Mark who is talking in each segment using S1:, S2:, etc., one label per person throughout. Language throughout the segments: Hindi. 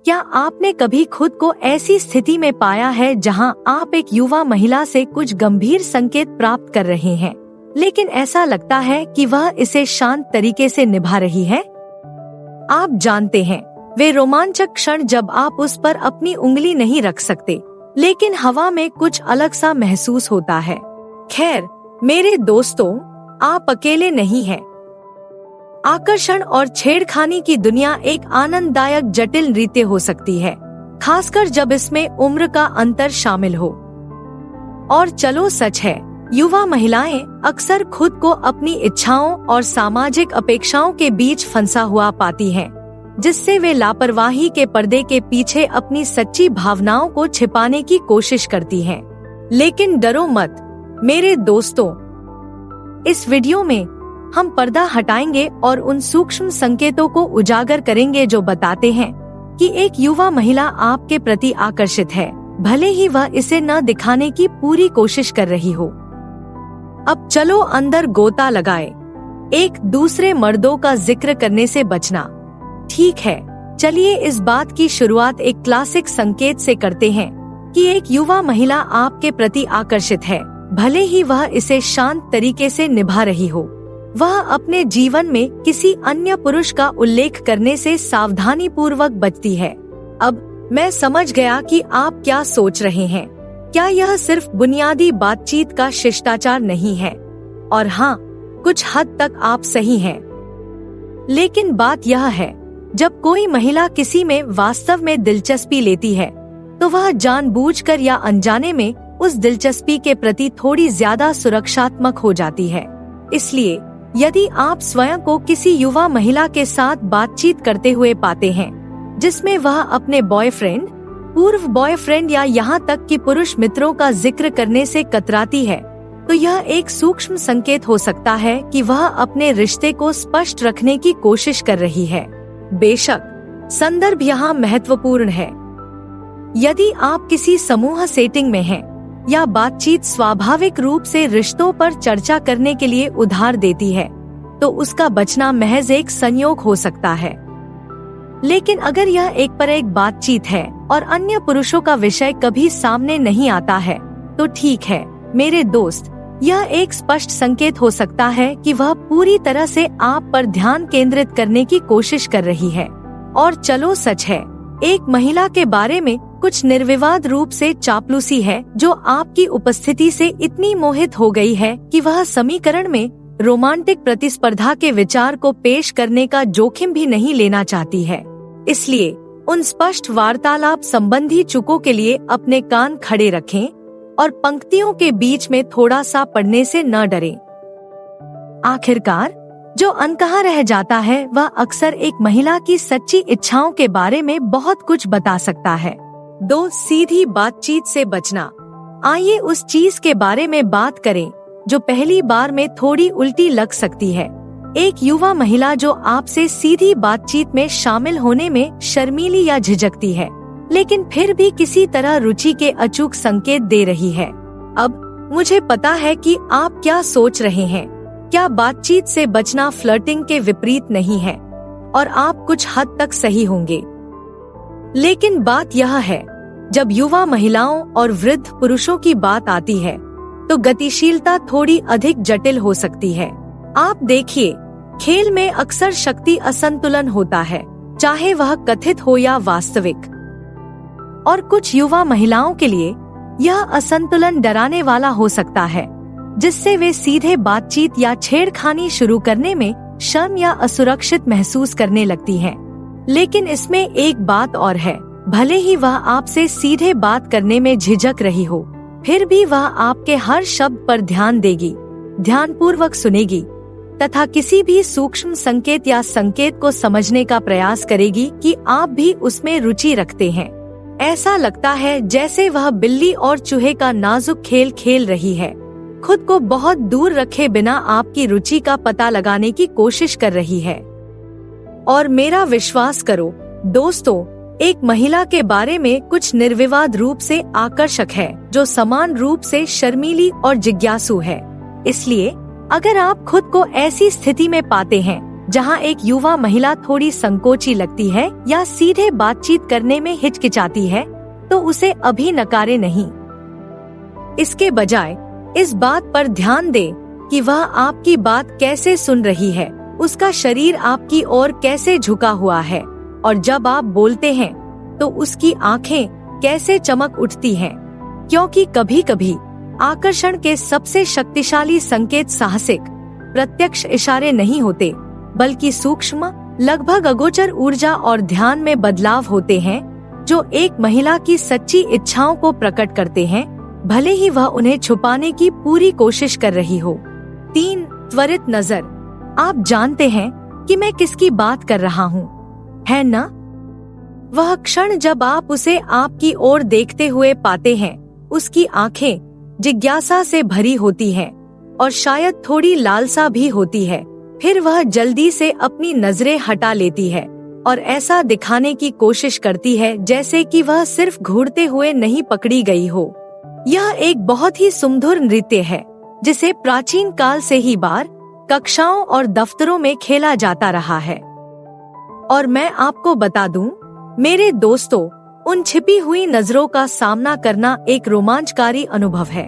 S1: क्या आपने कभी खुद को ऐसी स्थिति में पाया है जहां आप एक युवा महिला से कुछ गंभीर संकेत प्राप्त कर रहे हैं, लेकिन ऐसा लगता है कि वह इसे शांत तरीके से निभा रही है? आप जानते हैं, वे रोमांचक क्षण जब आप उस पर अपनी उंगली नहीं रख सकते, लेकिन हवा में कुछ अलग सा महसूस होता है। खैर मेरे दोस्तों, आप अकेले नहीं हैं। आकर्षण और छेड़खानी की दुनिया एक आनंददायक जटिल नृत्य हो सकती है, खासकर जब इसमें उम्र का अंतर शामिल हो। और चलो सच है, युवा महिलाएं अक्सर खुद को अपनी इच्छाओं और सामाजिक अपेक्षाओं के बीच फंसा हुआ पाती हैं, जिससे वे लापरवाही के पर्दे के पीछे अपनी सच्ची भावनाओं को छिपाने की कोशिश करती हैं। लेकिन डरो मत मेरे दोस्तों, इस वीडियो में हम पर्दा हटाएंगे और उन सूक्ष्म संकेतों को उजागर करेंगे जो बताते हैं कि एक युवा महिला आपके प्रति आकर्षित है, भले ही वह इसे न दिखाने की पूरी कोशिश कर रही हो। अब चलो अंदर गोता लगाए। एक दूसरे मर्दों का जिक्र करने से बचना। ठीक है, चलिए इस बात की शुरुआत एक क्लासिक संकेत से करते हैं कि एक युवा महिला आपके प्रति आकर्षित है, भले ही वह इसे शांत तरीके से निभा रही हो। वह अपने जीवन में किसी अन्य पुरुष का उल्लेख करने से सावधानी पूर्वक बचती है। अब मैं समझ गया कि आप क्या सोच रहे हैं। क्या यह सिर्फ बुनियादी बातचीत का शिष्टाचार नहीं है? और हाँ, कुछ हद तक आप सही हैं। लेकिन बात यह है, जब कोई महिला किसी में वास्तव में दिलचस्पी लेती है, तो वह जानबूझकर या अनजाने में उस दिलचस्पी के प्रति थोड़ी ज्यादा सुरक्षात्मक हो जाती है। इसलिए यदि आप स्वयं को किसी युवा महिला के साथ बातचीत करते हुए पाते हैं, जिसमें वह अपने बॉयफ्रेंड, पूर्व बॉयफ्रेंड या यहाँ तक कि पुरुष मित्रों का जिक्र करने से कतराती है, तो यह एक सूक्ष्म संकेत हो सकता है कि वह अपने रिश्ते को स्पष्ट रखने की कोशिश कर रही है। बेशक संदर्भ यहाँ महत्वपूर्ण है। यदि आप किसी समूह सेटिंग में हैं या बातचीत स्वाभाविक रूप से रिश्तों पर चर्चा करने के लिए उधार देती है, तो उसका बचना महज एक संयोग हो सकता है। लेकिन अगर यह एक पर एक बातचीत है और अन्य पुरुषों का विषय कभी सामने नहीं आता है, तो ठीक है मेरे दोस्त, यह एक स्पष्ट संकेत हो सकता है कि वह पूरी तरह से आप पर ध्यान केंद्रित करने की कोशिश कर रही है। और चलो सच है, एक महिला के बारे में कुछ निर्विवाद रूप से चापलूसी है जो आपकी उपस्थिति से इतनी मोहित हो गई है कि वह समीकरण में रोमांटिक प्रतिस्पर्धा के विचार को पेश करने का जोखिम भी नहीं लेना चाहती है। इसलिए उन स्पष्ट वार्तालाप संबंधी चुकों के लिए अपने कान खड़े रखें और पंक्तियों के बीच में थोड़ा सा पढ़ने से न डरें। आखिरकार जो अनकहा रह जाता है वह अक्सर एक महिला की सच्ची इच्छाओं के बारे में बहुत कुछ बता सकता है। 2. सीधी बातचीत से बचना। आइए उस चीज के बारे में बात करें जो पहली बार में थोड़ी उल्टी लग सकती है। एक युवा महिला जो आपसे सीधी बातचीत में शामिल होने में शर्मीली या झिझकती है, लेकिन फिर भी किसी तरह रुचि के अचूक संकेत दे रही है। अब मुझे पता है कि आप क्या सोच रहे हैं। क्या बातचीत से बचना फ्लर्टिंग के विपरीत नहीं है? और आप कुछ हद तक सही होंगे। लेकिन बात यह है, जब युवा महिलाओं और वृद्ध पुरुषों की बात आती है, तो गतिशीलता थोड़ी अधिक जटिल हो सकती है। आप देखिए, खेल में अक्सर शक्ति असंतुलन होता है, चाहे वह कथित हो या वास्तविक। और कुछ युवा महिलाओं के लिए यह असंतुलन डराने वाला हो सकता है, जिससे वे सीधे बातचीत या छेड़खानी शुरू करने में शर्म या असुरक्षित महसूस करने लगती हैं। लेकिन इसमें एक बात और है, भले ही वह आपसे सीधे बात करने में झिझक रही हो, फिर भी वह आपके हर शब्द पर ध्यान देगी, ध्यानपूर्वक सुनेगी तथा किसी भी सूक्ष्म संकेत या संकेत को समझने का प्रयास करेगी कि आप भी उसमें रुचि रखते हैं। ऐसा लगता है जैसे वह बिल्ली और चूहे का नाजुक खेल खेल रही है, खुद को बहुत दूर रखे बिना आपकी रुचि का पता लगाने की कोशिश कर रही है। और मेरा विश्वास करो दोस्तों, एक महिला के बारे में कुछ निर्विवाद रूप से आकर्षक है जो समान रूप से शर्मीली और जिज्ञासु है। इसलिए अगर आप खुद को ऐसी स्थिति में पाते हैं जहां एक युवा महिला थोड़ी संकोची लगती है या सीधे बातचीत करने में हिचकिचाती है, तो उसे अभी नकारे नहीं। इसके बजाय इस बात पर ध्यान दें कि वह आपकी बात कैसे सुन रही है, उसका शरीर आपकी ओर कैसे झुका हुआ है, और जब आप बोलते हैं तो उसकी आंखें कैसे चमक उठती हैं। क्योंकि कभी कभी आकर्षण के सबसे शक्तिशाली संकेत साहसिक, प्रत्यक्ष इशारे नहीं होते, बल्कि सूक्ष्म, लगभग अगोचर ऊर्जा और ध्यान में बदलाव होते हैं, जो एक महिला की सच्ची इच्छाओं को प्रकट करते हैं, भले ही वह उन्हें छुपाने की पूरी कोशिश कर रही हो। 3. त्वरित नजर। आप जानते हैं कि मैं किसकी बात कर रहा हूँ, है ना? वह क्षण जब आप उसे आपकी ओर देखते हुए पाते हैं, उसकी आंखें जिज्ञासा से भरी होती हैं और शायद थोड़ी लालसा भी होती है। फिर वह जल्दी से अपनी नजरें हटा लेती है और ऐसा दिखाने की कोशिश करती है जैसे कि वह सिर्फ घूरते हुए नहीं पकड़ी गई हो। यह एक बहुत ही सुमधुर नृत्य है जिसे प्राचीन काल से ही बार, कक्षाओं और दफ्तरों में खेला जाता रहा है। और मैं आपको बता दूं, मेरे दोस्तों, उन छिपी हुई नजरों का सामना करना एक रोमांचकारी अनुभव है।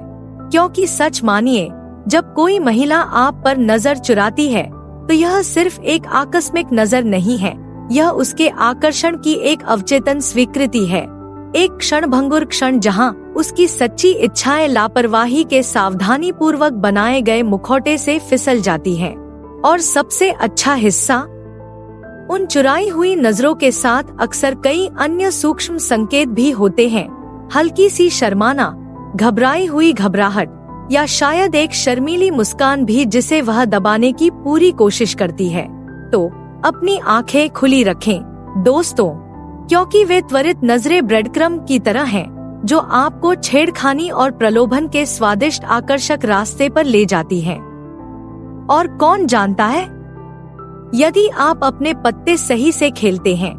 S1: क्योंकि सच मानिए, जब कोई महिला आप पर नजर चुराती है तो यह सिर्फ एक आकस्मिक नजर नहीं है, यह उसके आकर्षण की एक अवचेतन स्वीकृति है। एक क्षणभंगुर क्षण जहां उसकी सच्ची इच्छाएं लापरवाही के सावधानी पूर्वक बनाए गए मुखौटे से फिसल जाती हैं। और सबसे अच्छा हिस्सा, उन चुराई हुई नजरों के साथ अक्सर कई अन्य सूक्ष्म संकेत भी होते हैं। हल्की सी शर्माना, घबराई हुई घबराहट, या शायद एक शर्मीली मुस्कान भी जिसे वह दबाने की पूरी कोशिश करती है। तो अपनी आंखें खुली रखें दोस्तों, क्योंकि वे त्वरित नजरें ब्रेडक्रम की तरह हैं, जो आपको छेड़खानी और प्रलोभन के स्वादिष्ट आकर्षक रास्ते पर ले जाती हैं। और कौन जानता है, यदि आप अपने पत्ते सही से खेलते हैं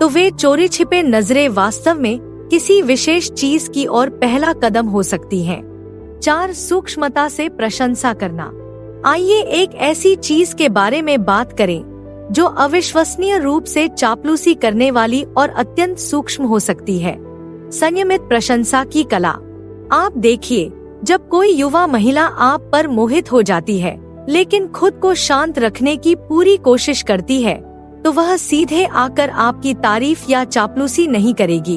S1: तो वे चोरी छिपे नजरें वास्तव में किसी विशेष चीज की ओर पहला कदम हो सकती हैं। 4. सूक्ष्मता से प्रशंसा करना। आइए एक ऐसी चीज के बारे में बात करें जो अविश्वसनीय रूप से चापलूसी करने वाली और अत्यंत सूक्ष्म हो सकती है। संयमित प्रशंसा की कला। आप देखिए, जब कोई युवा महिला आप पर मोहित हो जाती है लेकिन खुद को शांत रखने की पूरी कोशिश करती है, तो वह सीधे आकर आपकी तारीफ या चापलूसी नहीं करेगी।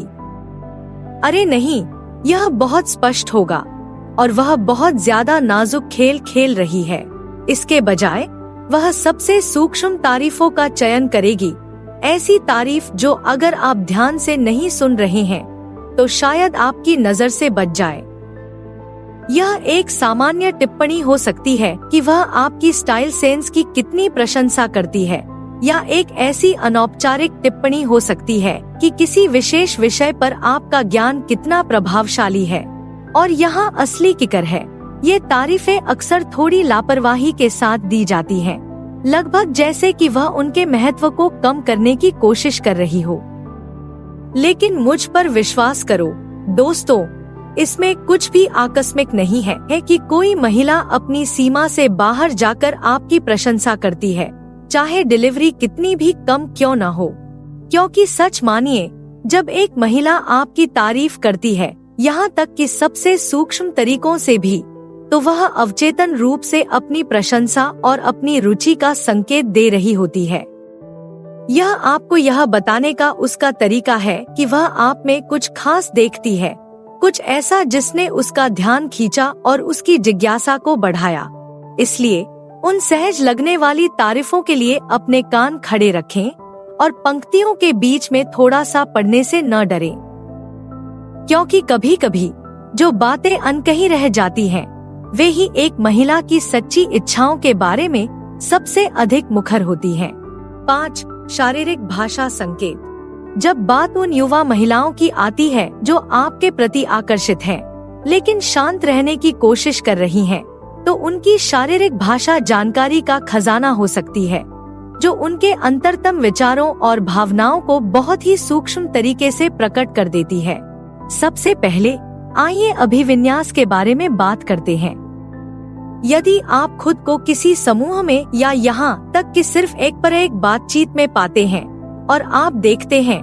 S1: अरे नहीं, यह बहुत स्पष्ट होगा और वह बहुत ज्यादा नाजुक खेल खेल रही है। इसके बजाय वह सबसे सूक्ष्म तारीफों का चयन करेगी, ऐसी तारीफ जो अगर आप ध्यान से नहीं सुन रहे हैं तो शायद आपकी नजर से बच जाए। यह एक सामान्य टिप्पणी हो सकती है कि वह आपकी स्टाइल सेंस की कितनी प्रशंसा करती है, या एक ऐसी अनौपचारिक टिप्पणी हो सकती है कि किसी विशेष विषय पर आपका ज्ञान कितना प्रभावशाली है। और यहाँ असली किकर है, ये तारीफें अक्सर थोड़ी लापरवाही के साथ दी जाती हैं, लगभग जैसे कि वह उनके महत्व को कम करने की कोशिश कर रही हो। लेकिन मुझ पर विश्वास करो दोस्तों, इसमें कुछ भी आकस्मिक नहीं है कि कोई महिला अपनी सीमा से बाहर जाकर आपकी प्रशंसा करती है, चाहे डिलीवरी कितनी भी कम क्यों न हो। क्योंकि सच मानिए, जब एक महिला आपकी तारीफ करती है, यहाँ तक कि सबसे सूक्ष्म तरीकों से भी, तो वह अवचेतन रूप से अपनी प्रशंसा और अपनी रुचि का संकेत दे रही होती है। यह आपको यह बताने का उसका तरीका है कि वह आप में कुछ खास देखती है, कुछ ऐसा जिसने उसका ध्यान खींचा और उसकी जिज्ञासा को बढ़ाया। इसलिए उन सहज लगने वाली तारीफों के लिए अपने कान खड़े रखें और पंक्तियों के बीच में थोड़ा सा पढ़ने से न डरें, क्योंकि कभी कभी जो बातें अनकही रह जाती हैं, वे ही एक महिला की सच्ची इच्छाओं के बारे में सबसे अधिक मुखर होती हैं। 5. शारीरिक भाषा संकेत। जब बात उन युवा महिलाओं की आती है जो आपके प्रति आकर्षित हैं, लेकिन शांत रहने की कोशिश कर रही हैं, तो उनकी शारीरिक भाषा जानकारी का खजाना हो सकती है, जो उनके अंतरतम विचारों और भावनाओं को बहुत ही सूक्ष्म तरीके से प्रकट कर देती है। सबसे पहले आइए अभिविन्यास के बारे में बात करते हैं। यदि आप खुद को किसी समूह में या यहाँ तक तक कि सिर्फ एक पर एक बातचीत में पाते हैं और आप देखते हैं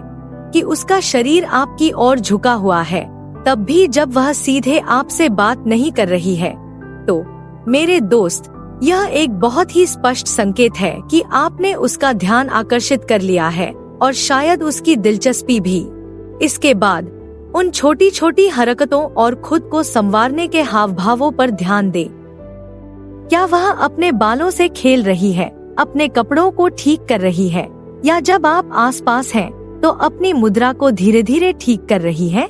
S1: कि उसका शरीर आपकी ओर झुका हुआ है, तब भी जब वह सीधे आपसे बात नहीं कर रही है। तो मेरे दोस्त, यह एक बहुत ही स्पष्ट संकेत है कि आपने उसका ध्यान आकर्षित कर लिया है और शायद उसकी दिलचस्पी भी। इसके बाद उन छोटी छोटी हरकतों और खुद को संवारने के हावभावों पर ध्यान दें। क्या वह अपने बालों से खेल रही है, अपने कपड़ों को ठीक कर रही है, या जब आप आसपास हैं तो अपनी मुद्रा को धीरे धीरे ठीक कर रही है?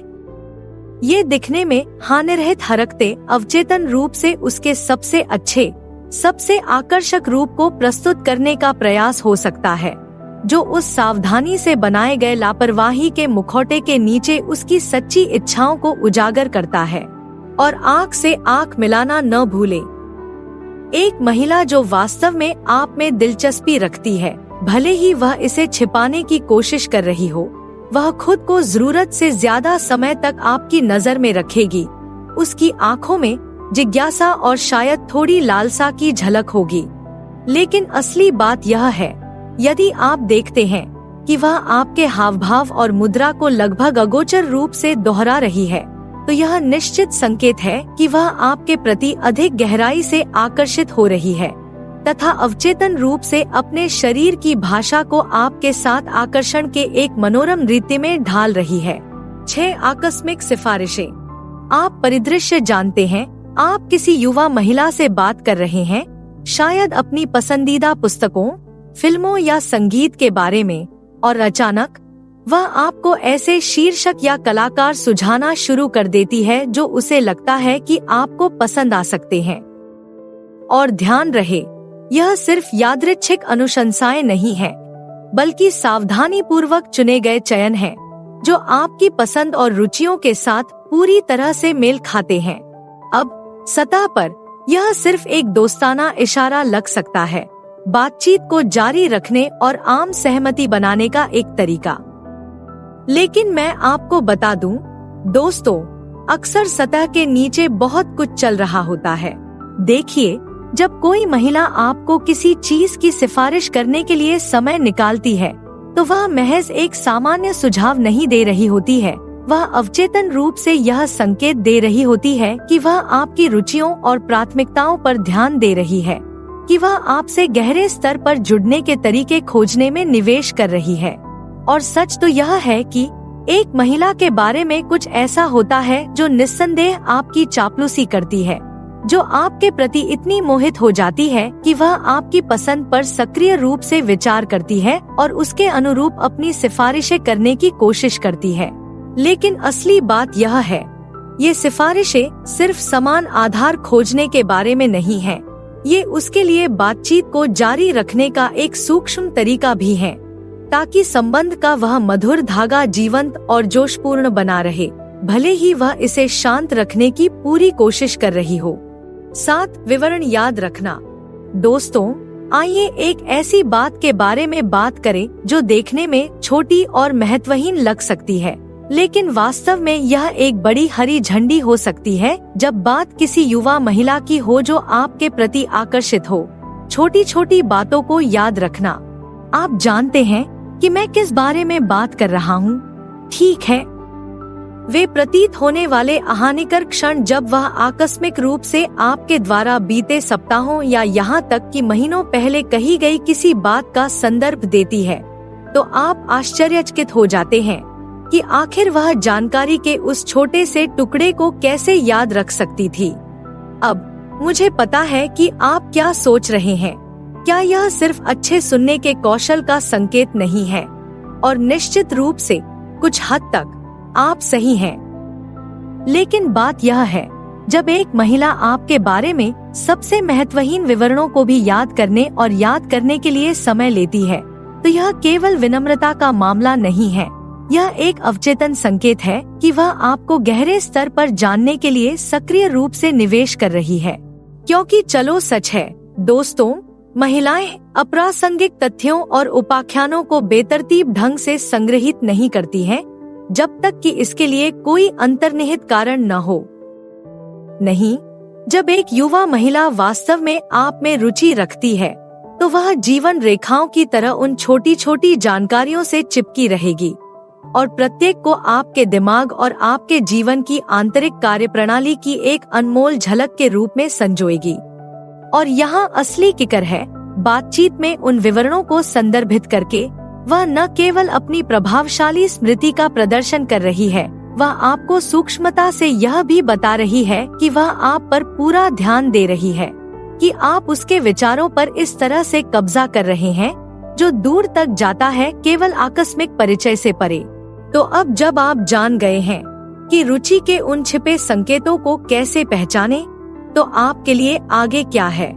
S1: ये दिखने में हानिरहित हरकतें अवचेतन रूप से उसके सबसे अच्छे, सबसे आकर्षक रूप को प्रस्तुत करने का प्रयास हो सकता है, जो उस सावधानी से बनाए गए लापरवाही के मुखौटे के नीचे उसकी सच्ची इच्छाओं को उजागर करता है। और आँख से आँख मिलाना न भूलें। एक महिला जो वास्तव में आप में दिलचस्पी रखती है, भले ही वह इसे छिपाने की कोशिश कर रही हो, वह खुद को जरूरत से ज्यादा समय तक आपकी नजर में रखेगी। उसकी आंखों में जिज्ञासा और शायद थोड़ी लालसा की झलक होगी। लेकिन असली बात यह है, यदि आप देखते हैं कि वह आपके हावभाव और मुद्रा को लगभग अगोचर रूप से दोहरा रही है, तो यह निश्चित संकेत है कि वह आपके प्रति अधिक गहराई से आकर्षित हो रही है तथा अवचेतन रूप से अपने शरीर की भाषा को आपके साथ आकर्षण के एक मनोरम रीति में ढाल रही है। 6 आकस्मिक सिफारिशें। आप परिदृश्य जानते हैं, आप किसी युवा महिला से बात कर रहे हैं, शायद अपनी पसंदीदा पुस्तकों, फिल्मों या संगीत के बारे में, और अचानक वह आपको ऐसे शीर्षक या कलाकार सुझाना शुरू कर देती है जो उसे लगता है कि आपको पसंद आ सकते हैं। और ध्यान रहे, यह सिर्फ यादृच्छिक अनुशंसाएं नहीं है, बल्कि सावधानी पूर्वक चुने गए चयन हैं, जो आपकी पसंद और रुचियों के साथ पूरी तरह से मेल खाते हैं। अब सतह पर यह सिर्फ एक दोस्ताना इशारा लग सकता है, बातचीत को जारी रखने और आम सहमति बनाने का एक तरीका। लेकिन मैं आपको बता दूं, दोस्तों, अक्सर सतह के नीचे बहुत कुछ चल रहा होता है। देखिए, जब कोई महिला आपको किसी चीज की सिफारिश करने के लिए समय निकालती है, तो वह महज एक सामान्य सुझाव नहीं दे रही होती है। वह अवचेतन रूप से यह संकेत दे रही होती है कि वह आपकी रुचियों और प्राथमिकताओं पर ध्यान दे रही है, कि वह आपसे गहरे स्तर पर जुड़ने के तरीके खोजने में निवेश कर रही है। और सच तो यह है कि एक महिला के बारे में कुछ ऐसा होता है जो निस्संदेह आपकी चापलूसी करती है, जो आपके प्रति इतनी मोहित हो जाती है कि वह आपकी पसंद पर सक्रिय रूप से विचार करती है और उसके अनुरूप अपनी सिफारिशें करने की कोशिश करती है। लेकिन असली बात यह है, ये सिफारिशें सिर्फ समान आधार खोजने के बारे में नहीं है, ये उसके लिए बातचीत को जारी रखने का एक सूक्ष्म तरीका भी है, ताकि संबंध का वह मधुर धागा जीवंत और जोशपूर्ण बना रहे, भले ही वह इसे शांत रखने की पूरी कोशिश कर रही हो। 7 विवरण याद रखना। दोस्तों, आइए एक ऐसी बात के बारे में बात करें जो देखने में छोटी और महत्वहीन लग सकती है, लेकिन वास्तव में यह एक बड़ी हरी झंडी हो सकती है जब बात किसी युवा महिला की हो जो आपके प्रति आकर्षित हो। छोटी छोटी बातों को याद रखना। आप जानते हैं कि मैं किस बारे में बात कर रहा हूँ, ठीक है? वे प्रतीत होने वाले हानिकर क्षण जब वह आकस्मिक रूप से आपके द्वारा बीते सप्ताहों या यहाँ तक कि महीनों पहले कही गई किसी बात का संदर्भ देती है, तो आप आश्चर्यचकित हो जाते हैं कि आखिर वह जानकारी के उस छोटे से टुकड़े को कैसे याद रख सकती थी। अब मुझे पता है कि आप क्या सोच रहे हैं। क्या यह सिर्फ अच्छे सुनने के कौशल का संकेत नहीं है? और निश्चित रूप से कुछ हद तक आप सही हैं। लेकिन बात यह है, जब एक महिला आपके बारे में सबसे महत्वहीन विवरणों को भी याद करने और याद करने के लिए समय लेती है, तो यह केवल विनम्रता का मामला नहीं है। यह एक अवचेतन संकेत है कि वह आपको गहरे स्तर पर जानने के लिए सक्रिय रूप से निवेश कर रही है। क्योंकि चलो सच है दोस्तों, महिलाएं अप्रासंगिक तथ्यों और उपाख्यानों को बेतरतीब ढंग से संग्रहित नहीं करती हैं, जब तक कि इसके लिए कोई अंतर्निहित कारण न हो। नहीं, जब एक युवा महिला वास्तव में आप में रुचि रखती है, तो वह जीवन रेखाओं की तरह उन छोटी छोटी जानकारियों से चिपकी रहेगी और प्रत्येक को आपके दिमाग और आपके जीवन की आंतरिक कार्यप्रणाली की एक अनमोल झलक के रूप में संजोएगी। और यहाँ असली किकर है, बातचीत में उन विवरणों को संदर्भित करके वह न केवल अपनी प्रभावशाली स्मृति का प्रदर्शन कर रही है, वह आपको सूक्ष्मता से यह भी बता रही है कि वह आप पर पूरा ध्यान दे रही है, कि आप उसके विचारों पर इस तरह से कब्जा कर रहे हैं जो दूर तक जाता है केवल आकस्मिक परिचय से परे। तो अब जब आप जान गए हैं कि रुचि के उन छिपे संकेतों को कैसे पहचाने, तो आपके लिए आगे क्या है?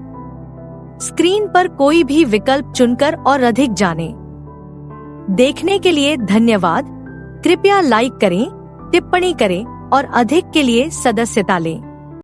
S1: स्क्रीन पर कोई भी विकल्प चुनकर और अधिक जानें। देखने के लिए धन्यवाद। कृपया लाइक करें, टिप्पणी करें और अधिक के लिए सदस्यता लें।